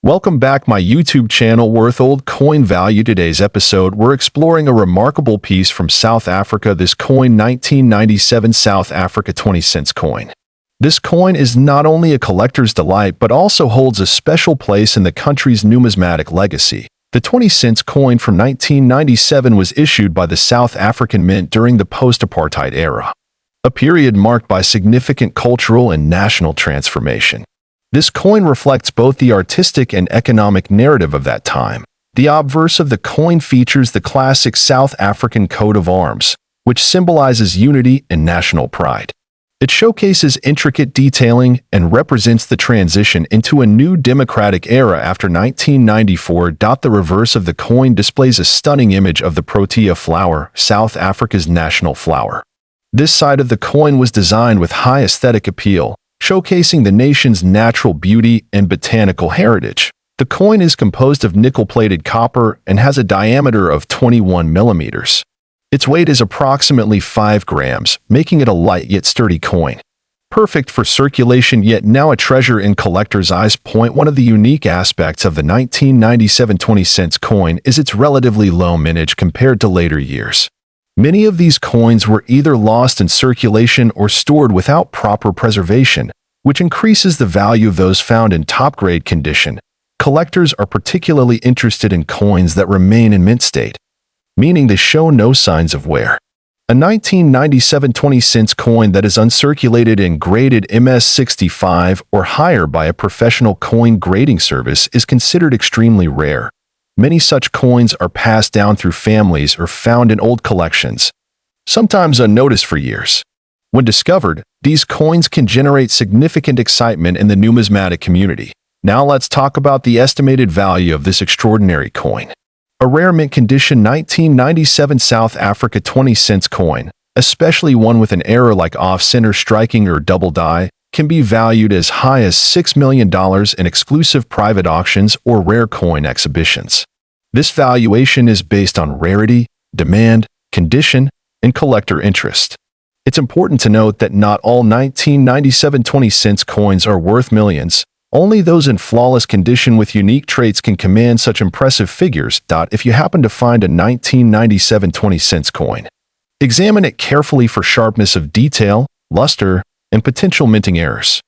Welcome back my YouTube channel Worth Old Coin Value. Today's episode, we're exploring a remarkable piece from South Africa, this coin 1997 South Africa 20 cents coin. This coin is not only a collector's delight but also holds a special place in the country's numismatic legacy. The 20 cents coin from 1997 was issued by the South African Mint during the post-apartheid era, a period marked by significant cultural and national transformation. This coin reflects both the artistic and economic narrative of that time. The obverse of the coin features the classic South African coat of arms, which symbolizes unity and national pride. It showcases intricate detailing and represents the transition into a new democratic era after 1994. The reverse of the coin displays a stunning image of the protea flower, South Africa's national flower. This side of the coin was designed with high aesthetic appeal, showcasing the nation's natural beauty and botanical heritage. The coin is composed of nickel-plated copper and has a diameter of 21 millimeters. Its weight is approximately 5 grams, making it a light yet sturdy coin. Perfect for circulation yet now a treasure in collectors' eyes. One of the unique aspects of the 1997 20 cents coin is its relatively low mintage compared to later years. Many of these coins were either lost in circulation or stored without proper preservation, which increases the value of those found in top-grade condition. Collectors are particularly interested in coins that remain in mint state, meaning they show no signs of wear. A 1997 20 cents coin that is uncirculated and graded MS65 or higher by a professional coin grading service is considered extremely rare. Many such coins are passed down through families or found in old collections, sometimes unnoticed for years. When discovered, these coins can generate significant excitement in the numismatic community. Now let's talk about the estimated value of this extraordinary coin. A rare mint condition 1997 South Africa 20 cents coin, especially one with an error like off-center striking or double die, can be valued as high as $6 million in exclusive private auctions or rare coin exhibitions. This valuation is based on rarity, demand, condition, and collector interest. It's important to note that not all 1997 20 cents coins are worth millions. Only those in flawless condition with unique traits can command such impressive figures. If you happen to find a 1997 20 cents coin, examine it carefully for sharpness of detail, luster, and potential minting errors.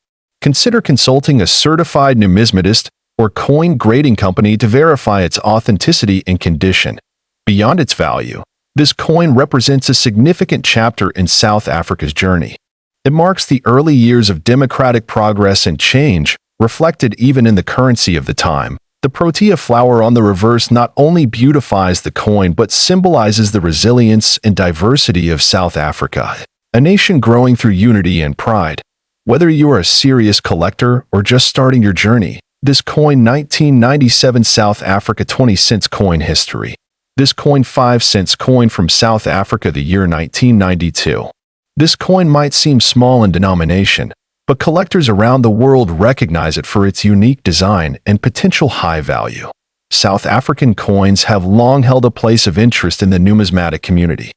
Consider consulting a certified numismatist or coin grading company to verify its authenticity and condition. Beyond its value, this coin represents a significant chapter in South Africa's journey. It marks the early years of democratic progress and change, reflected even in the currency of the time. The protea flower on the reverse not only beautifies the coin but symbolizes the resilience and diversity of South Africa, a nation growing through unity and pride. Whether you are a serious collector or just starting your journey, this coin 1997 South Africa 20 cents coin history. This coin 5 cents coin from South Africa, the year 1992. This coin might seem small in denomination, but collectors around the world recognize it for its unique design and potential high value. South African coins have long held a place of interest in the numismatic community.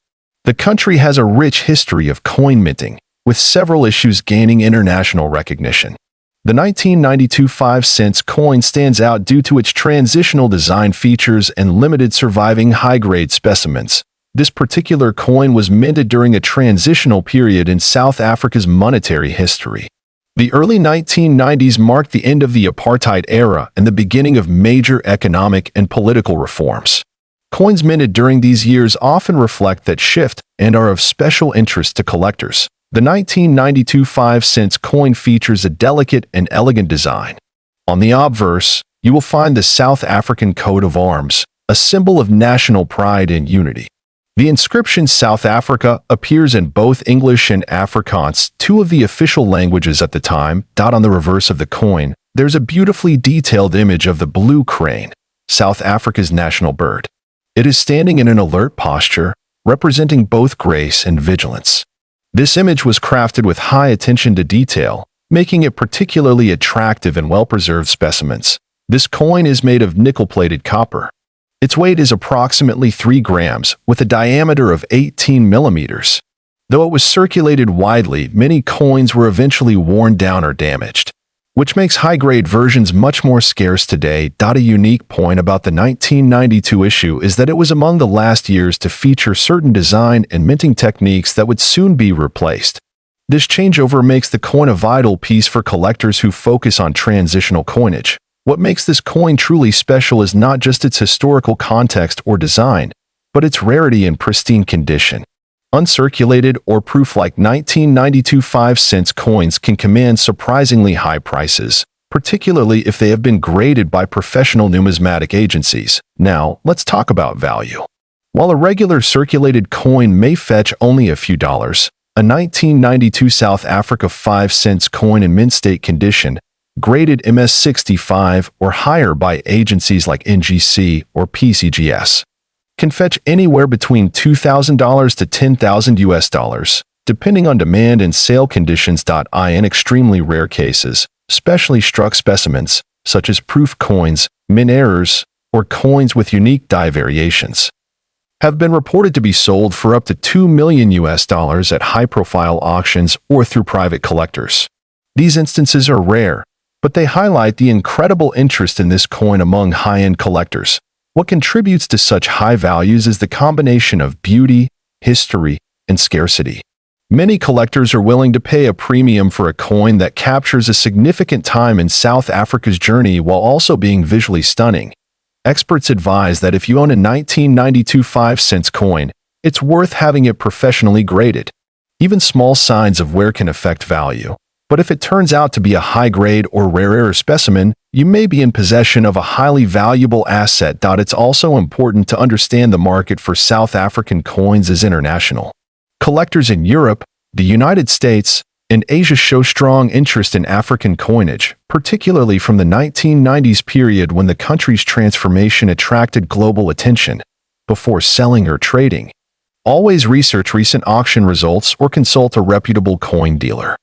The country has a rich history of coin minting, with several issues gaining international recognition. The 1992 5 cents coin stands out due to its transitional design features and limited surviving high-grade specimens. This particular coin was minted during a transitional period in South Africa's monetary history. The early 1990s marked the end of the apartheid era and the beginning of major economic and political reforms. Coins minted during these years often reflect that shift and are of special interest to collectors. The 1992 5 cents coin features a delicate and elegant design. On the obverse, you will find the South African coat of arms, a symbol of national pride and unity. The inscription South Africa appears in both English and Afrikaans, two of the official languages at the time. On the reverse of the coin, there's a beautifully detailed image of the blue crane, South Africa's national bird. It is standing in an alert posture, representing both grace and vigilance. This image was crafted with high attention to detail, making it particularly attractive in well-preserved specimens. This coin is made of nickel-plated copper. Its weight is approximately 3 grams, with a diameter of 18 millimeters. Though it was circulated widely, many coins were eventually worn down or damaged. which makes high-grade versions much more scarce today. A unique point about the 1992 issue is that it was among the last years to feature certain design and minting techniques that would soon be replaced. This changeover makes the coin a vital piece for collectors who focus on transitional coinage. What makes this coin truly special is not just its historical context or design, but its rarity and pristine condition. Uncirculated or proof-like 1992 5-cent coins can command surprisingly high prices, particularly if they have been graded by professional numismatic agencies. Now, let's talk about value. While a regular circulated coin may fetch only a few dollars, a 1992 South Africa 5-cent coin in mint state condition, graded MS65 or higher by agencies like NGC or PCGS, can fetch anywhere between $2,000 to $10,000, depending on demand and sale conditions. In extremely rare cases, specially struck specimens, such as proof coins, mint errors, or coins with unique die variations, have been reported to be sold for up to $2 million at high-profile auctions or through private collectors. These instances are rare, but they highlight the incredible interest in this coin among high-end collectors. What contributes to such high values is the combination of beauty, history, and scarcity. Many collectors are willing to pay a premium for a coin that captures a significant time in South Africa's journey while also being visually stunning. Experts advise that if you own a 1992 5-cent coin, it's worth having it professionally graded. Even small signs of wear can affect value. But if it turns out to be a high-grade or rarer specimen, you may be in possession of a highly valuable asset. It's also important to understand the market for South African coins is international. Collectors in Europe, the United States, and Asia show strong interest in African coinage, particularly from the 1990s period when the country's transformation attracted global attention. Before selling or trading, always research recent auction results or consult a reputable coin dealer.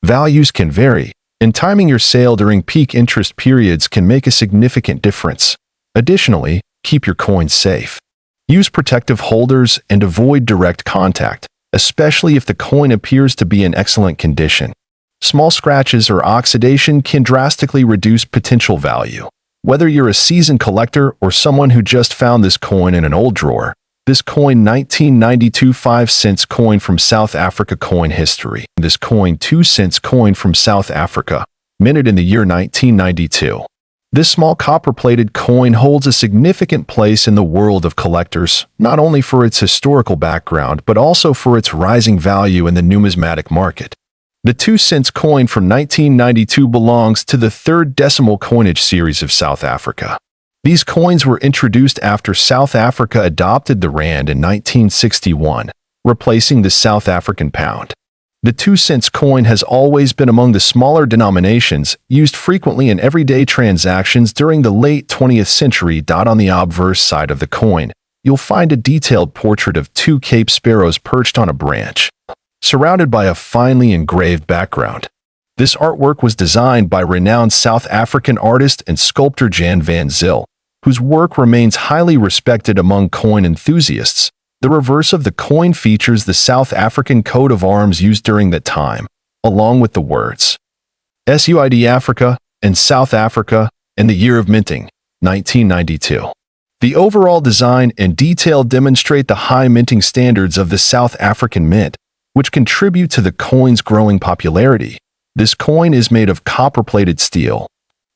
Values can vary, and timing your sale during peak interest periods can make a significant difference. Additionally, keep your coins safe. Use protective holders and avoid direct contact, especially if the coin appears to be in excellent condition. Small scratches or oxidation can drastically reduce potential value. Whether you're a seasoned collector or someone who just found this coin in an old drawer, this coin 1992 5-cent coin from South Africa coin history. This coin 2-cent coin from South Africa, minted in the year 1992. This small copper-plated coin holds a significant place in the world of collectors, not only for its historical background but also for its rising value in the numismatic market. The 2-cent coin from 1992 belongs to the third decimal coinage series of South Africa. These coins were introduced after South Africa adopted the rand in 1961, replacing the South African pound. The 2-cent coin has always been among the smaller denominations used frequently in everyday transactions during the late 20th century. On the obverse side of the coin, you'll find a detailed portrait of two Cape sparrows perched on a branch, surrounded by a finely engraved background. This artwork was designed by renowned South African artist and sculptor Jan van Zyl, whose work remains highly respected among coin enthusiasts. The reverse of the coin features the South African coat of arms used during that time, along with the words SUID Africa and South Africa and the year of minting, 1992. The overall design and detail demonstrate the high minting standards of the South African mint, which contribute to the coin's growing popularity. This coin is made of copper-plated steel,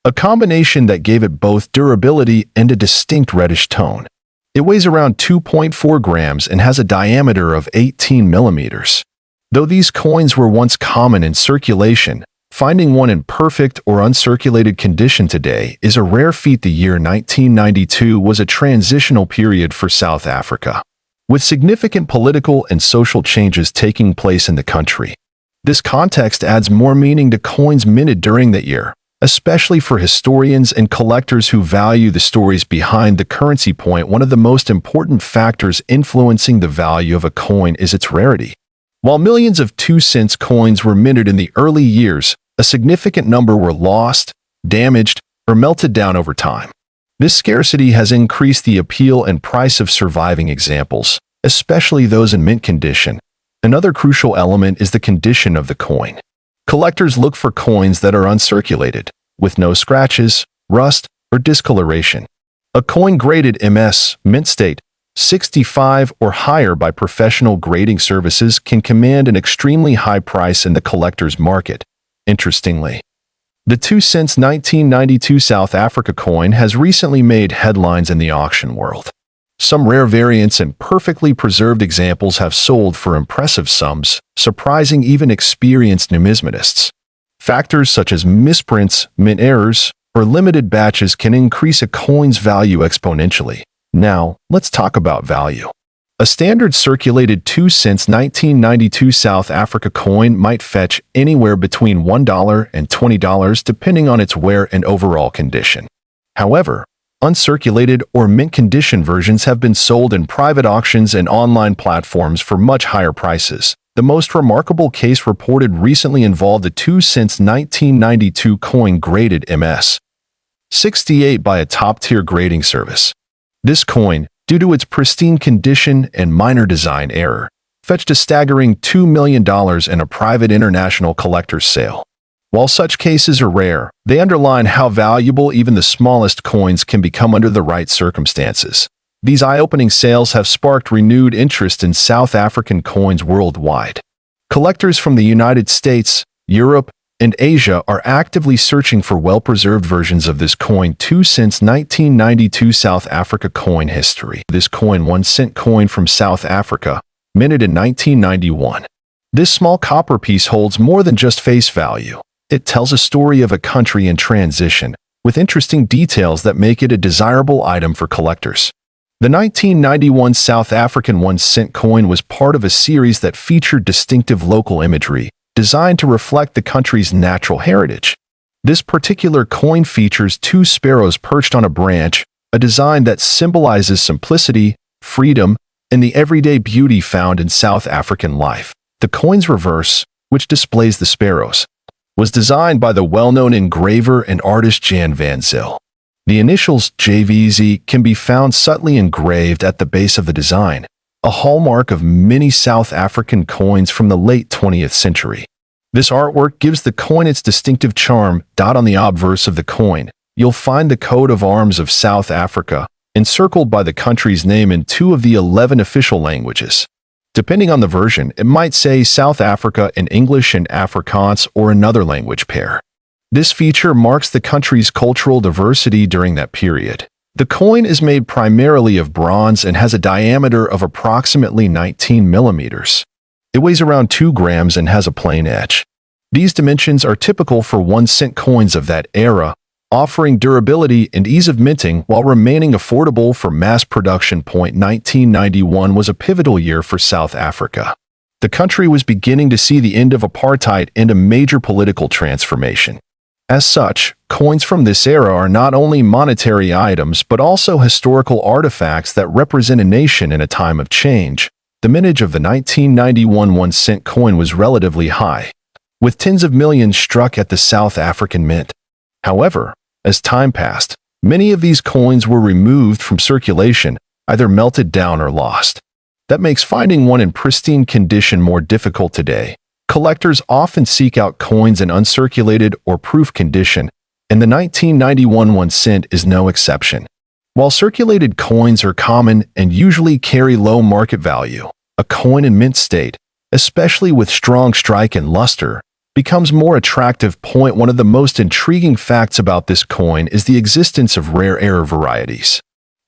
a combination that gave it both durability and a distinct reddish tone. It weighs around 2.4 grams and has a diameter of 18 millimeters. Though these coins were once common in circulation, finding one in perfect or uncirculated condition today is a rare feat. The year 1992 was a transitional period for South Africa, with significant political and social changes taking place in the country. This context adds more meaning to coins minted during that year, especially for historians and collectors who value the stories behind the currency. One of the most important factors influencing the value of a coin is its rarity. While millions of 2-cent coins were minted in the early years, a significant number were lost, damaged, or melted down over time. This scarcity has increased the appeal and price of surviving examples, especially those in mint condition. Another crucial element is the condition of the coin. Collectors look for coins that are uncirculated, with no scratches, rust, or discoloration. A coin graded MS, mint state, 65 or higher by professional grading services can command an extremely high price in the collector's market. Interestingly, the 2 cents 1992 South Africa coin has recently made headlines in the auction world. Some rare variants and perfectly preserved examples have sold for impressive sums, surprising even experienced numismatists. Factors such as misprints, mint errors, or limited batches can increase a coin's value exponentially. Now, let's talk about value. A standard circulated 2 cents 1992 South Africa coin might fetch anywhere between $1 and $20 depending on its wear and overall condition. However, uncirculated or mint condition versions have been sold in private auctions and online platforms for much higher prices. The most remarkable case reported recently involved a 2 cents 1992 coin graded MS 68 by a top-tier grading service. This coin, due to its pristine condition and minor design error, fetched a staggering $2 million in a private international collector's sale. While such cases are rare, they underline how valuable even the smallest coins can become under the right circumstances. These eye-opening sales have sparked renewed interest in South African coins worldwide. Collectors from the United States, Europe, and Asia are actively searching for well-preserved versions of this coin 2 cents 1992 South Africa coin history. This coin 1 cent coin from South Africa, minted in 1991. This small copper piece holds more than just face value. It tells a story of a country in transition, with interesting details that make it a desirable item for collectors. The 1991 South African 1 cent coin was part of a series that featured distinctive local imagery, designed to reflect the country's natural heritage. This particular coin features 2 sparrows perched on a branch, a design that symbolizes simplicity, freedom, and the everyday beauty found in South African life. The coin's reverse, which displays the sparrows, was designed by the well-known engraver and artist Jan van Zyl. The initials JVZ can be found subtly engraved at the base of the design, a hallmark of many South African coins from the late 20th century. This artwork gives the coin its distinctive charm. On the obverse of the coin, you'll find the coat of arms of South Africa, encircled by the country's name in 2 of the 11 official languages. Depending on the version, it might say South Africa in English and Afrikaans or another language pair. This feature marks the country's cultural diversity during that period. The coin is made primarily of bronze and has a diameter of approximately 19 millimeters. It weighs around 2 grams and has a plain edge. These dimensions are typical for 1 cent coins of that era, offering durability and ease of minting while remaining affordable for mass production. 1991 was a pivotal year for South Africa. The country was beginning to see the end of apartheid and a major political transformation. As such, coins from this era are not only monetary items but also historical artifacts that represent a nation in a time of change. The mintage of the 1991 1 cent coin was relatively high, with tens of millions struck at the South African Mint. However, as time passed, many of these coins were removed from circulation, either melted down or lost. That makes finding one in pristine condition more difficult today. Collectors often seek out coins in uncirculated or proof condition, and the 1991 1 cent is no exception. While circulated coins are common and usually carry low market value, a coin in mint state, especially with strong strike and luster, becomes more attractive. One of the most intriguing facts about this coin is the existence of rare error varieties.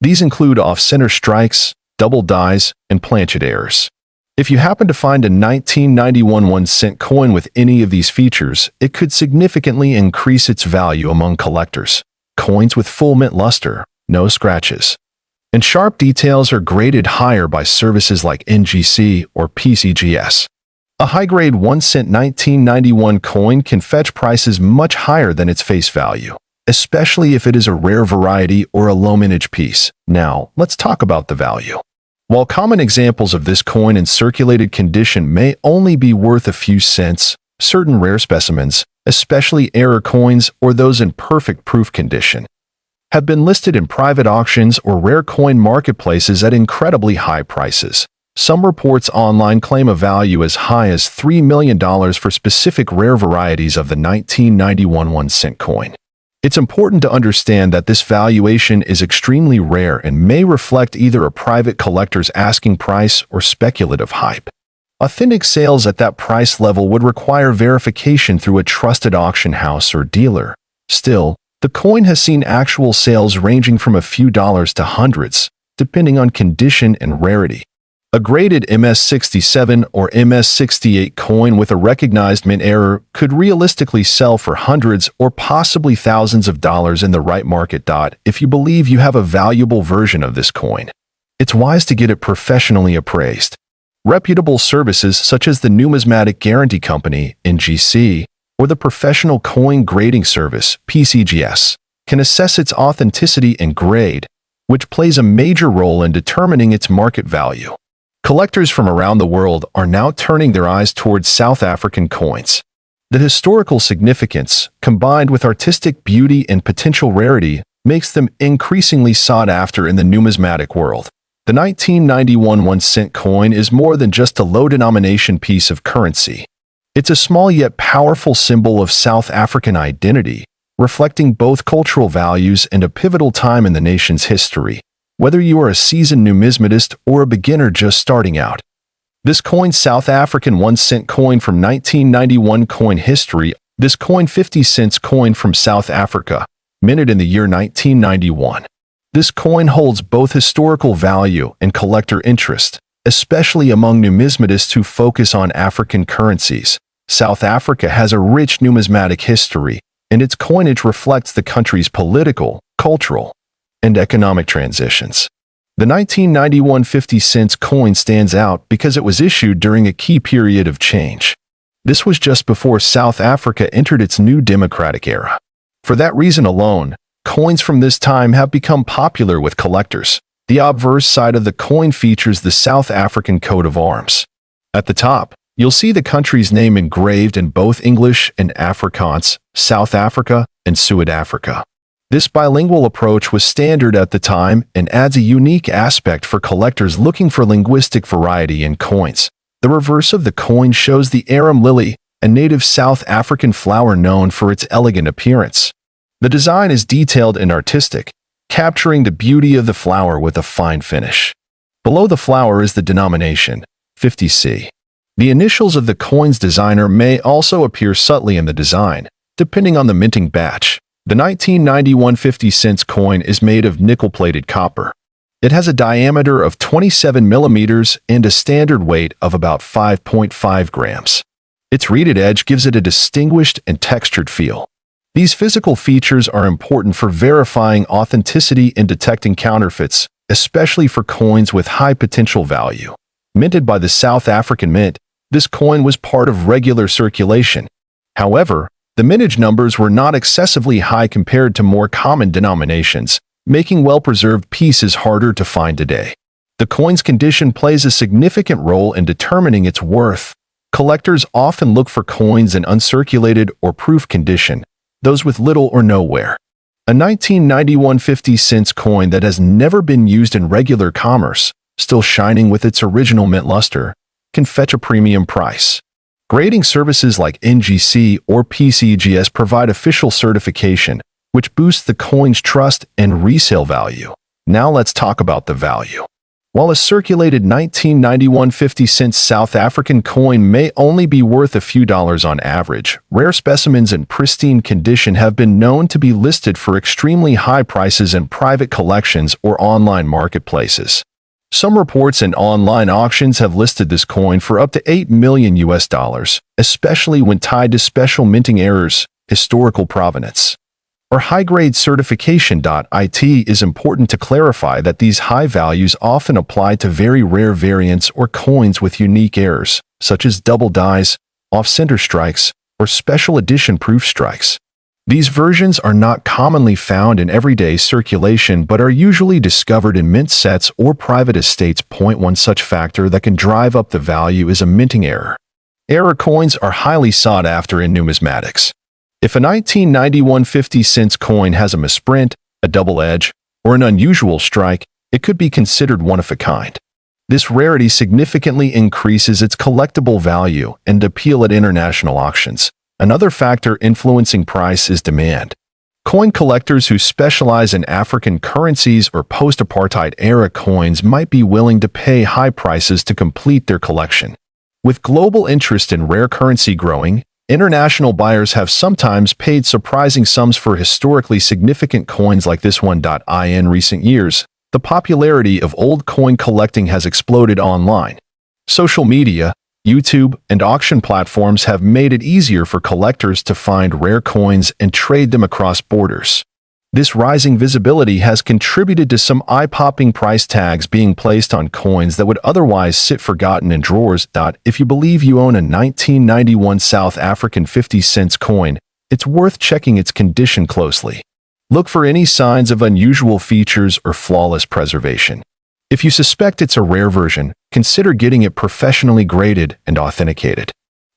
These include off-center strikes, double dies, and planchet errors. If you happen to find a 1991 1 cent coin with any of these features, it could significantly increase its value among collectors. Coins with full mint luster, no scratches, and sharp details are graded higher by services like NGC or PCGS. A high-grade 1 cent 1991 coin can fetch prices much higher than its face value, especially if it is a rare variety or a low-mintage piece. Now, let's talk about the value. While common examples of this coin in circulated condition may only be worth a few cents, certain rare specimens, especially error coins or those in perfect proof condition, have been listed in private auctions or rare coin marketplaces at incredibly high prices. Some reports online claim a value as high as $3 million for specific rare varieties of the 1991 1-cent coin. It's important to understand that this valuation is extremely rare and may reflect either a private collector's asking price or speculative hype. Authentic sales at that price level would require verification through a trusted auction house or dealer. Still, the coin has seen actual sales ranging from a few dollars to hundreds, depending on condition and rarity. A graded MS-67 or MS-68 coin with a recognized mint error could realistically sell for hundreds or possibly thousands of dollars in the right market. If you believe you have a valuable version of this coin, it's wise to get it professionally appraised. Reputable services such as the Numismatic Guarantee Company, NGC, or the Professional Coin Grading Service, PCGS, can assess its authenticity and grade, which plays a major role in determining its market value. Collectors from around the world are now turning their eyes towards South African coins. The historical significance, combined with artistic beauty and potential rarity, makes them increasingly sought after in the numismatic world. The 1991 1-cent coin is more than just a low-denomination piece of currency. It's a small yet powerful symbol of South African identity, reflecting both cultural values and a pivotal time in the nation's history. Whether you are a seasoned numismatist or a beginner just starting out, this coin's South African 1-cent coin from 1991 coin history. This coin 50 cents coin from South Africa, minted in the year 1991. This coin holds both historical value and collector interest, especially among numismatists who focus on African currencies. South Africa has a rich numismatic history, and its coinage reflects the country's political, cultural, and economic transitions. The 1991 50 cents coin stands out because it was issued during a key period of change. This was just before South Africa entered its new democratic era. For that reason alone, coins from this time have become popular with collectors. The obverse side of the coin features the South African coat of arms. At the top, you'll see the country's name engraved in both English and Afrikaans, South Africa and Suid-Afrika. This bilingual approach was standard at the time and adds a unique aspect for collectors looking for linguistic variety in coins. The reverse of the coin shows the arum lily, a native South African flower known for its elegant appearance. The design is detailed and artistic, capturing the beauty of the flower with a fine finish. Below the flower is the denomination, 50C. The initials of the coin's designer may also appear subtly in the design, depending on the minting batch. The 1991 50 cents coin is made of nickel-plated copper. It has a diameter of 27 millimeters and a standard weight of about 5.5 grams. Its reeded edge gives it a distinguished and textured feel. These physical features are important for verifying authenticity and detecting counterfeits, especially for coins with high potential value. Minted by the South African Mint, this coin was part of regular circulation. However, the mintage numbers were not excessively high compared to more common denominations, making well-preserved pieces harder to find today. The coin's condition plays a significant role in determining its worth. Collectors often look for coins in uncirculated or proof condition, those with little or no wear. A 1991 50 cents coin that has never been used in regular commerce, still shining with its original mint luster, can fetch a premium price. Grading services like NGC or PCGS provide official certification, which boosts the coin's trust and resale value. Now let's talk about the value. While a circulated 1991 50 cents South African coin may only be worth a few dollars on average, rare specimens in pristine condition have been known to be listed for extremely high prices in private collections or online marketplaces. Some reports and online auctions have listed this coin for up to $8 million, especially when tied to special minting errors, historical provenance, or high-grade certification. It is important to clarify that these high values often apply to very rare variants or coins with unique errors, such as double dies, off-center strikes, or special edition proof strikes. These versions are not commonly found in everyday circulation but are usually discovered in mint sets or private estates. One such factor that can drive up the value is a minting error. Error coins are highly sought after in numismatics. If a 1991 50 cents coin has a misprint, a double edge, or an unusual strike, it could be considered one of a kind. This rarity significantly increases its collectible value and appeal at international auctions. Another factor influencing price is demand. Coin collectors who specialize in African currencies or post-apartheid-era coins might be willing to pay high prices to complete their collection. With global interest in rare currency growing, international buyers have sometimes paid surprising sums for historically significant coins like this one. In recent years, the popularity of old coin collecting has exploded online. Social media, YouTube, and auction platforms have made it easier for collectors to find rare coins and trade them across borders. This rising visibility has contributed to some eye-popping price tags being placed on coins that would otherwise sit forgotten in drawers. If you believe you own a 1991 South African 50-cent coin, it's worth checking its condition closely. Look for any signs of unusual features or flawless preservation. If you suspect it's a rare version, consider getting it professionally graded and authenticated.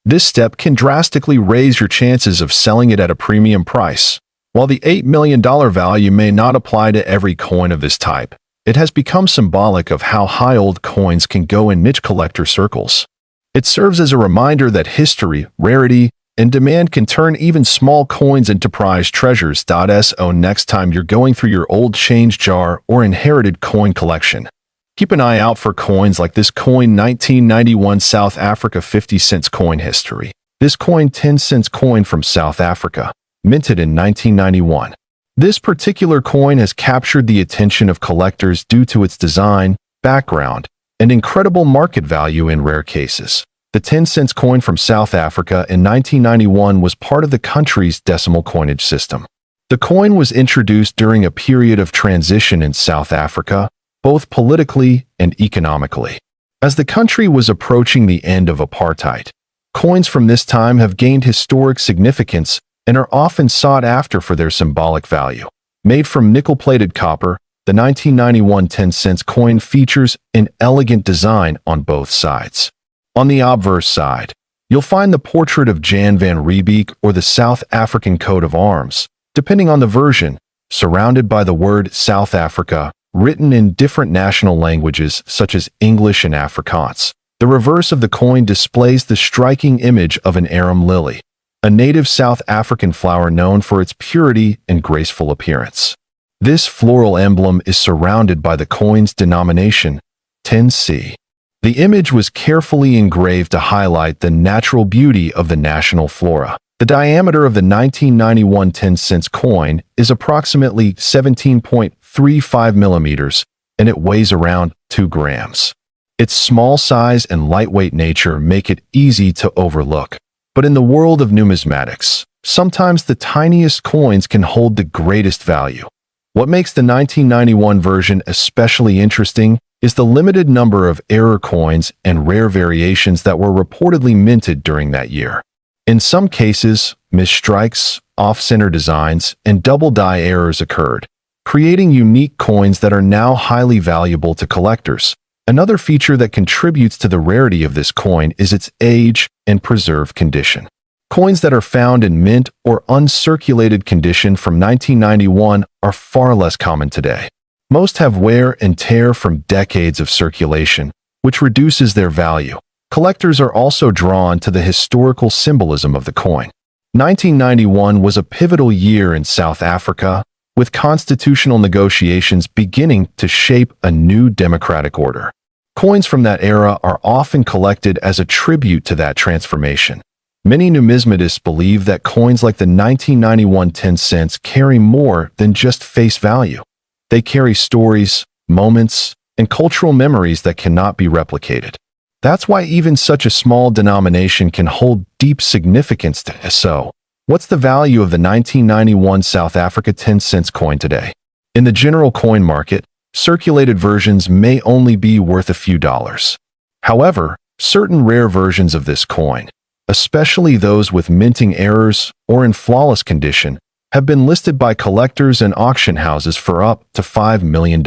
This step can drastically raise your chances of selling it at a premium price. While the $8 million value may not apply to every coin of this type, it has become symbolic of how high old coins can go in niche collector circles. It serves as a reminder that history, rarity, and demand can turn even small coins into prized treasures. So next time you're going through your old change jar or inherited coin collection, keep an eye out for coins like this coin 1991 South Africa 50 cents coin history. This coin 10 cents coin from South Africa, minted in 1991. This particular coin has captured the attention of collectors due to its design, background, and incredible market value in rare cases. The 10 cents coin from South Africa in 1991 was part of the country's decimal coinage system. The coin was introduced during a period of transition in South Africa, both politically and economically. As the country was approaching the end of apartheid, coins from this time have gained historic significance and are often sought after for their symbolic value. Made from nickel-plated copper, the 1991 10 cents coin features an elegant design on both sides. On the obverse side, you'll find the portrait of Jan van Riebeeck or the South African coat of arms, depending on the version, surrounded by the word South Africa, written in different national languages such as English and Afrikaans. The reverse of the coin displays the striking image of an arum lily, a native South African flower known for its purity and graceful appearance. This floral emblem is surrounded by the coin's denomination, 10C. The image was carefully engraved to highlight the natural beauty of the national flora. The diameter of the 1991 10 cents coin is approximately 17.35 millimeters, and it weighs around 2 grams. Its small size and lightweight nature make it easy to overlook. But in the world of numismatics, sometimes the tiniest coins can hold the greatest value. What makes the 1991 version especially interesting is the limited number of error coins and rare variations that were reportedly minted during that year. In some cases, misstrikes, off-center designs, and double-die errors occurred, creating unique coins that are now highly valuable to collectors. Another feature that contributes to the rarity of this coin is its age and preserved condition. Coins that are found in mint or uncirculated condition from 1991 are far less common today. Most have wear and tear from decades of circulation, which reduces their value. Collectors are also drawn to the historical symbolism of the coin. 1991 was a pivotal year in South Africa, with constitutional negotiations beginning to shape a new democratic order. Coins from that era are often collected as a tribute to that transformation. Many numismatists believe that coins like the 1991 10 cents carry more than just face value. They carry stories, moments, and cultural memories that cannot be replicated. That's why even such a small denomination can hold deep significance to us. So, what's the value of the 1991 South Africa 10 cents coin today? In the general coin market, circulated versions may only be worth a few dollars. However, certain rare versions of this coin, especially those with minting errors or in flawless condition, have been listed by collectors and auction houses for up to $5 million.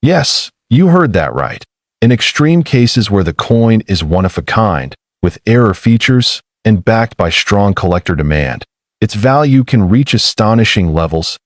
Yes, you heard that right. In extreme cases where the coin is one of a kind, with error features, and backed by strong collector demand, its value can reach astonishing levels.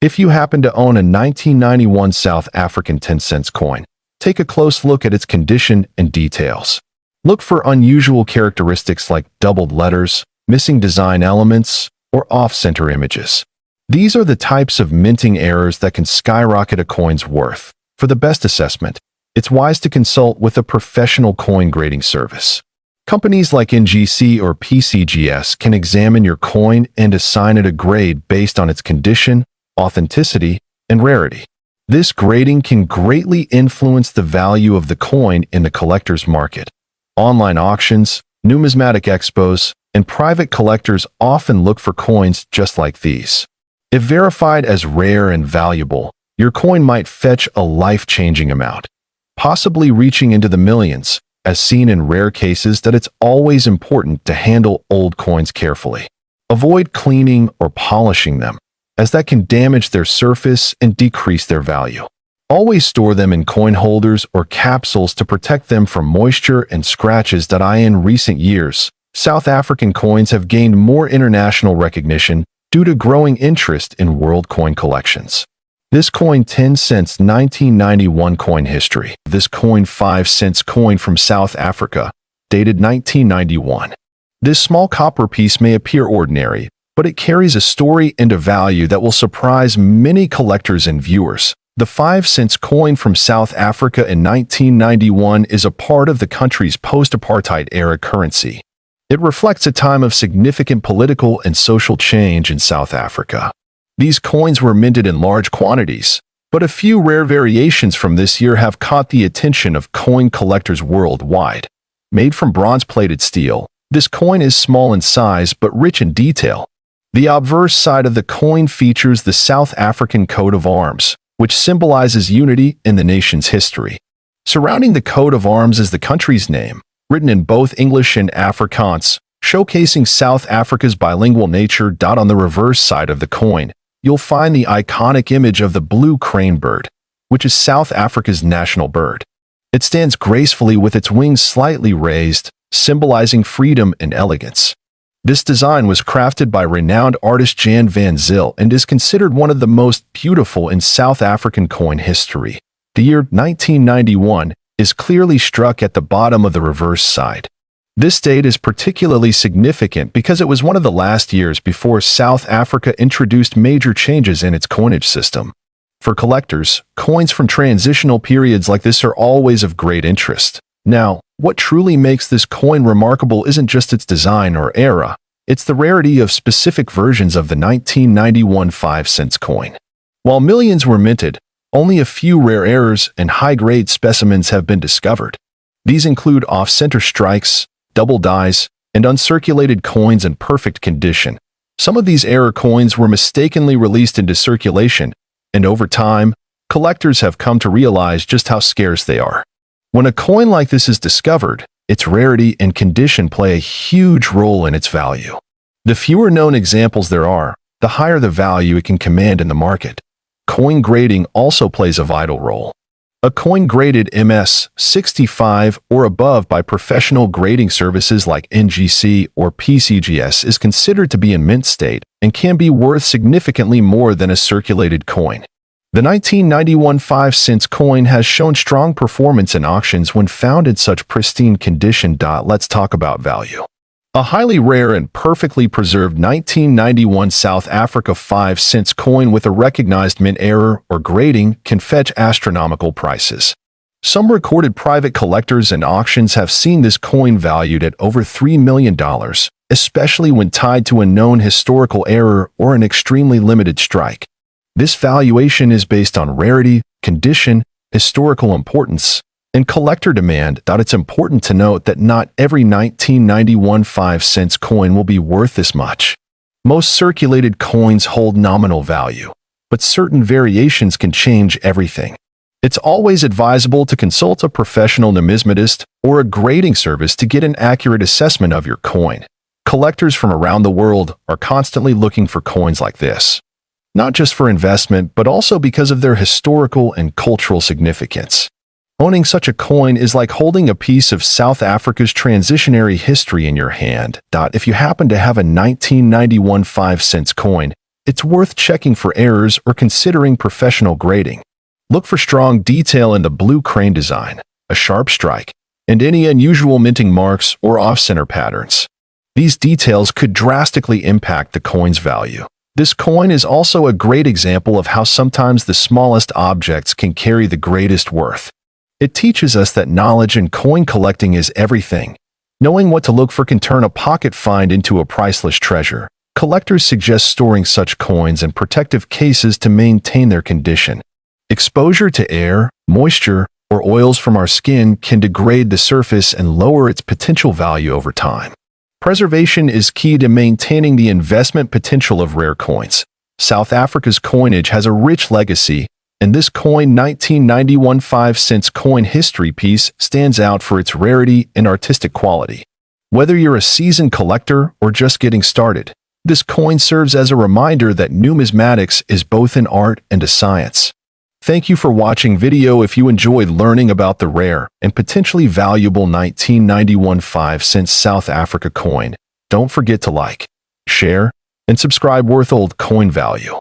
If you happen to own a 1991 South African 10 cents coin, take a close look at its condition and details. Look for unusual characteristics like doubled letters, missing design elements, or off-center images. These are the types of minting errors that can skyrocket a coin's worth. For the best assessment, it's wise to consult with a professional coin grading service. Companies like NGC or PCGS can examine your coin and assign it a grade based on its condition, authenticity, and rarity. This grading can greatly influence the value of the coin in the collector's market. Online auctions, numismatic expos, and private collectors often look for coins just like these. If verified as rare and valuable, your coin might fetch a life-changing amount, possibly reaching into the millions, as seen in rare cases that it's always important to handle old coins carefully. Avoid cleaning or polishing them, as that can damage their surface and decrease their value. Always store them in coin holders or capsules to protect them from moisture and scratches. In recent years, South African coins have gained more international recognition due to growing interest in world coin collections. This coin 10 cents 1991 coin history. This coin 5 cents coin from South Africa, dated 1991. This small copper piece may appear ordinary, but it carries a story and a value that will surprise many collectors and viewers. The 5 cents coin from South Africa in 1991 is a part of the country's post-apartheid era currency. It reflects a time of significant political and social change in South Africa. These coins were minted in large quantities, but a few rare variations from this year have caught the attention of coin collectors worldwide. Made from bronze-plated steel, this coin is small in size but rich in detail. The obverse side of the coin features the South African coat of arms, which symbolizes unity in the nation's history. Surrounding the coat of arms is the country's name, written in both English and Afrikaans, showcasing South Africa's bilingual nature. On the reverse side of the coin, you'll find the iconic image of the blue crane bird, which is South Africa's national bird. It stands gracefully with its wings slightly raised, symbolizing freedom and elegance. This design was crafted by renowned artist Jan van Zyl and is considered one of the most beautiful in South African coin history. The year 1991 is clearly struck at the bottom of the reverse side. This date is particularly significant because it was one of the last years before South Africa introduced major changes in its coinage system. For collectors, coins from transitional periods like this are always of great interest. Now, what truly makes this coin remarkable isn't just its design or era, it's the rarity of specific versions of the 1991 5 cents coin. While millions were minted, only a few rare errors and high-grade specimens have been discovered. These include off-center strikes, double dies, and uncirculated coins in perfect condition. Some of these error coins were mistakenly released into circulation, and over time, collectors have come to realize just how scarce they are. When a coin like this is discovered, its rarity and condition play a huge role in its value. The fewer known examples there are, the higher the value it can command in the market. Coin grading also plays a vital role. A coin graded MS 65 or above by professional grading services like NGC or PCGS is considered to be in mint state and can be worth significantly more than a circulated coin. The 1991 5 cents coin has shown strong performance in auctions when found in such pristine condition. Let's talk about value. A highly rare and perfectly preserved 1991 South Africa 5 cents coin with a recognized mint error or grading can fetch astronomical prices. Some recorded private collectors and auctions have seen this coin valued at over $3 million, especially when tied to a known historical error or an extremely limited strike. This valuation is based on rarity, condition, historical importance, and collector demand. It's important to note that not every 1991 5 cents coin will be worth this much. Most circulated coins hold nominal value, but certain variations can change everything. It's always advisable to consult a professional numismatist or a grading service to get an accurate assessment of your coin. Collectors from around the world are constantly looking for coins like this, not just for investment, but also because of their historical and cultural significance. Owning such a coin is like holding a piece of South Africa's transitionary history in your hand. If you happen to have a 1991 5 cents coin, it's worth checking for errors or considering professional grading. Look for strong detail in the blue crane design, a sharp strike, and any unusual minting marks or off-center patterns. These details could drastically impact the coin's value. This coin is also a great example of how sometimes the smallest objects can carry the greatest worth. It teaches us that knowledge in coin collecting is everything. Knowing what to look for can turn a pocket find into a priceless treasure. Collectors suggest storing such coins in protective cases to maintain their condition. Exposure to air, moisture, or oils from our skin can degrade the surface and lower its potential value over time. Preservation is key to maintaining the investment potential of rare coins. South Africa's coinage has a rich legacy, and this coin 1991 5-cent coin history piece stands out for its rarity and artistic quality. Whether you're a seasoned collector or just getting started, this coin serves as a reminder that numismatics is both an art and a science. Thank you for watching video. If you enjoyed learning about the rare and potentially valuable 1991 5-cent South Africa coin, don't forget to like, share, and subscribe. Worth old coin value.